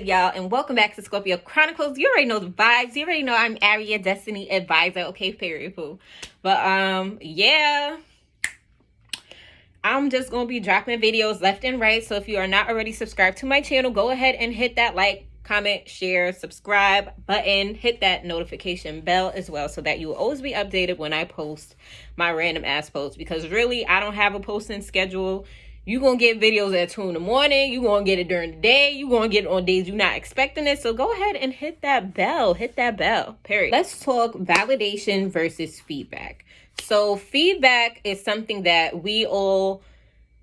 good, y'all? And welcome back to Scorpio Chronicles. You already know the vibes. You already know I'm Aria, Destiny Advisor. Okay, period, poo. But, yeah. I'm just going to be dropping videos left and right. So if you are not already subscribed to my channel, go ahead and hit that like, comment, share, subscribe button. Hit that notification bell as well so that you will always be updated when I post my random ass posts. Because really, I don't have a posting schedule. You're going to get videos at 2 in the morning. You're going to get it during the day. You're going to get it on days you're not expecting it. So go ahead and hit that bell. Hit that bell, period. Let's talk validation versus feedback. So feedback is something that we all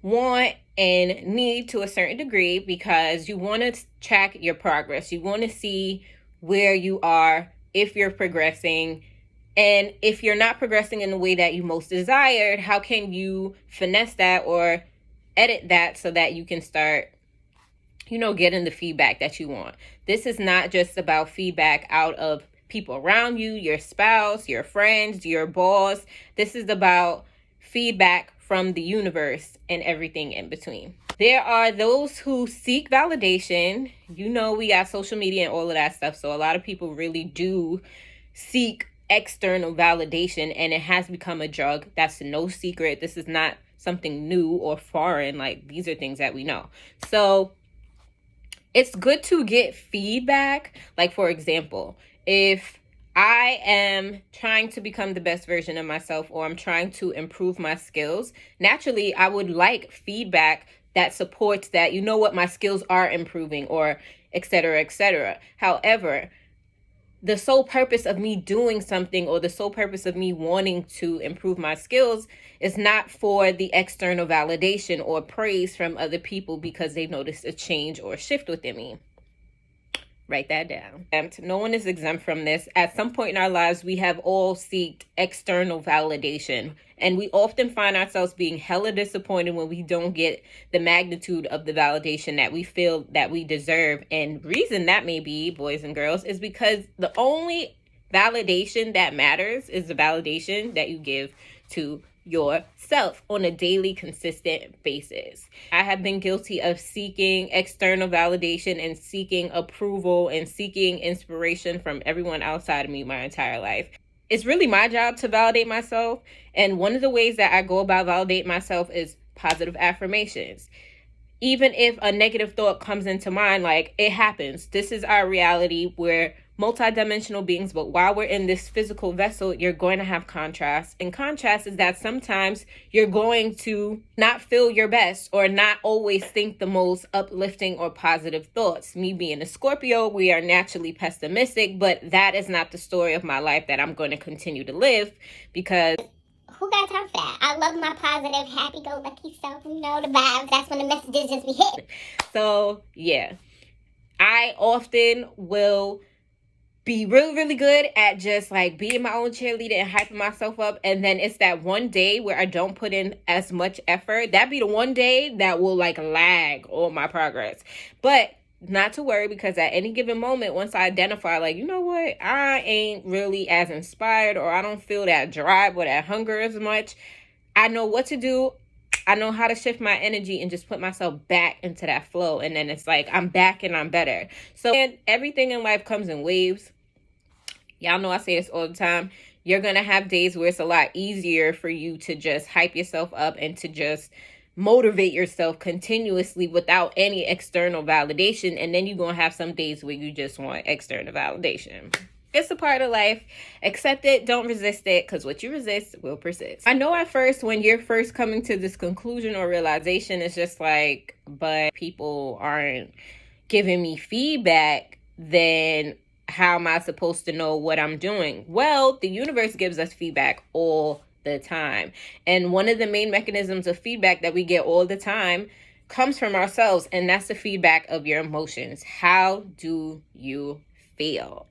want and need to a certain degree because you want to track your progress. You want to see where you are, if you're progressing. And if you're not progressing in the way that you most desired, how can you finesse that or edit that so that you can start, getting the feedback that you want? This is not just about feedback out of people around you, your spouse, your friends, your boss. This is about feedback from the universe and everything in between. There are those who seek validation. We got social media and all of that stuff. So a lot of people really do seek external validation, and it has become a drug. That's no secret. This is not something new or foreign. Like, these are things that we know. So it's good to get feedback. Like, for example, if I am trying to become the best version of myself or I'm trying to improve my skills, naturally, I would like feedback that supports that, my skills are improving, or et cetera, et cetera. However, the sole purpose of me doing something or the sole purpose of me wanting to improve my skills is not for the external validation or praise from other people because they've noticed a change or a shift within me. Write that down. No one is exempt from this. At some point in our lives, we have all sought external validation. And we often find ourselves being hella disappointed when we don't get the magnitude of the validation that we feel that we deserve. And reason that may be, boys and girls, is because the only validation that matters is the validation that you give to yourself on a daily, consistent basis. I have been guilty of seeking external validation and seeking approval and seeking inspiration from everyone outside of me my entire life. It's really my job to validate myself. And one of the ways that I go about validating myself is positive affirmations. Even if a negative thought comes into mind, like, it happens. This is our reality. We're multidimensional beings, but while we're in this physical vessel, you're going to have contrast. And contrast is that sometimes you're going to not feel your best or not always think the most uplifting or positive thoughts. Me being a Scorpio, we are naturally pessimistic, but that is not the story of my life that I'm going to continue to live, because who got time for that? I love my positive, happy-go-lucky self. The vibes. That's when the messages just be hit. So, yeah. I often will be really, really good at just like being my own cheerleader and hyping myself up. And then it's that one day where I don't put in as much effort. That'd be the one day that will like lag all my progress. But not to worry, because at any given moment, once I identify, like, you know what, I ain't really as inspired, or I don't feel that drive or that hunger as much, I know what to do. I know how to shift my energy and just put myself back into that flow. And then it's like, I'm back and I'm better. So, and everything in life comes in waves. Y'all know I say this all the time. You're going to have days where it's a lot easier for you to just hype yourself up and to just motivate yourself continuously without any external validation. And then you're going to have some days where you just want external validation. It's a part of life. Accept it. Don't resist it, because what you resist will persist. I know at first, when you're first coming to this conclusion or realization, it's just like, but people aren't giving me feedback, then how am I supposed to know what I'm doing? Well, the universe gives us feedback all the time. And one of the main mechanisms of feedback that we get all the time comes from ourselves. And that's the feedback of your emotions. How do you feel?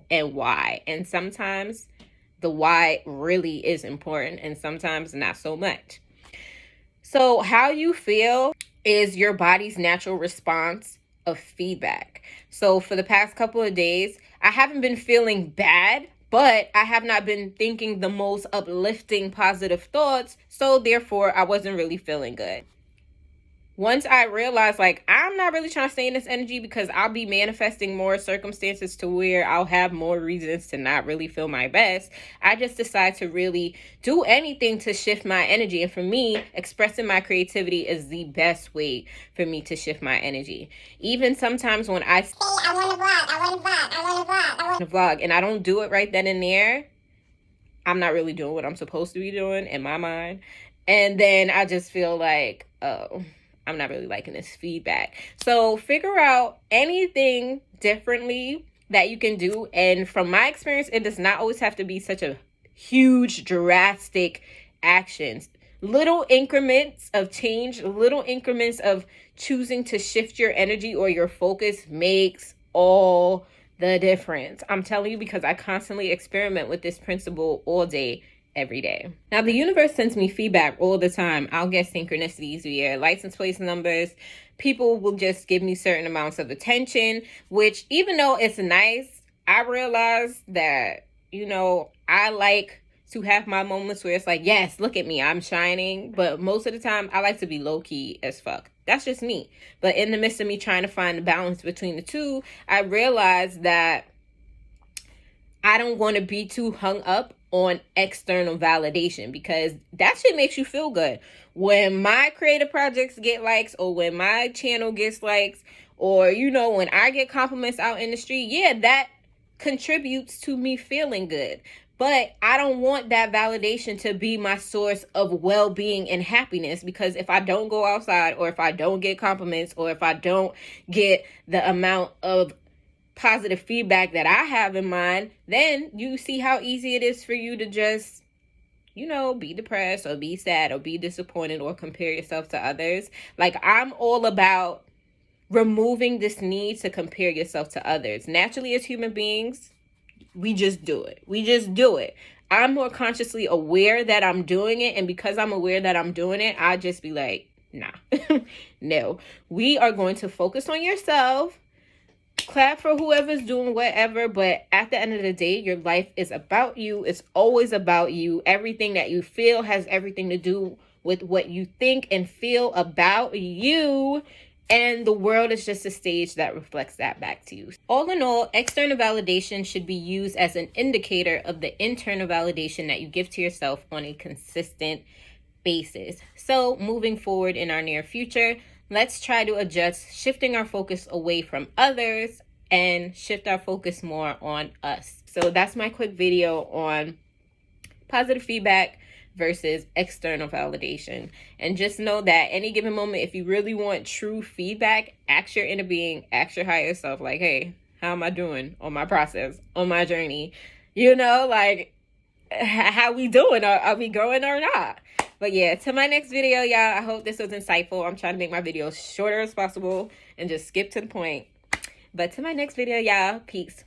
And why? And sometimes the why really is important, and sometimes not so much. So how you feel is your body's natural response of feedback. So for the past couple of days, I haven't been feeling bad, but I have not been thinking the most uplifting, positive thoughts. So therefore, I wasn't really feeling good. once I realize, like, I'm not really trying to stay in this energy because I'll be manifesting more circumstances to where I'll have more reasons to not really feel my best, I just decide to really do anything to shift my energy. And for me, expressing my creativity is the best way for me to shift my energy. Even sometimes when I say, I want to vlog, and I don't do it right then and there, I'm not really doing what I'm supposed to be doing in my mind. And then I just feel like, oh, I'm not really liking this feedback. So figure out anything differently that you can do. And from my experience, it does not always have to be such a huge, drastic actions. Little increments of change, little increments of choosing to shift your energy or your focus makes all the difference. I'm telling you, because I constantly experiment with this principle all day, every day. Now, the universe sends me feedback all the time. I'll get synchronicities via license plate numbers. People will just give me certain amounts of attention, which, even though it's nice, I realize that, you know, I like to have my moments where it's like, yes, look at me, I'm shining. But most of the time, I like to be low-key as fuck. That's just me. But in the midst of me trying to find the balance between the two, I realized that I don't want to be too hung up on external validation, because that shit makes you feel good. When my creative projects get likes, or when my channel gets likes, or, you know, when I get compliments out in the street, yeah, that contributes to me feeling good. But I don't want that validation to be my source of well-being and happiness, because if I don't go outside, or if I don't get compliments, or if I don't get the amount of positive feedback that I have in mind, then you see how easy it is for you to just, you know, be depressed or be sad or be disappointed or compare yourself to others. Like, I'm all about removing this need to compare yourself to others. Naturally, as human beings, we just do it. We just do it. I'm more consciously aware that I'm doing it. And because I'm aware that I'm doing it, I just be like, nah, no. We are going to focus on yourself. Clap for whoever's doing whatever, but at the end of the day, your life is about you. It's always about you. Everything that you feel has everything to do with what you think and feel about you. And the world is just a stage that reflects that back to you. All in all, external validation should be used as an indicator of the internal validation that you give to yourself on a consistent basis. So moving forward in our near future, let's try to adjust, shifting our focus away from others and shift our focus more on us. So that's my quick video on positive feedback versus external validation. And just know that any given moment, if you really want true feedback, ask your inner being, ask your higher self, like, hey, how am I doing on my process, on my journey? You know, like, how we doing? Are we growing or not? But yeah, to my next video, y'all, I hope this was insightful. I'm trying to make my videos shorter as possible and just skip to the point. But to my next video, y'all, peace.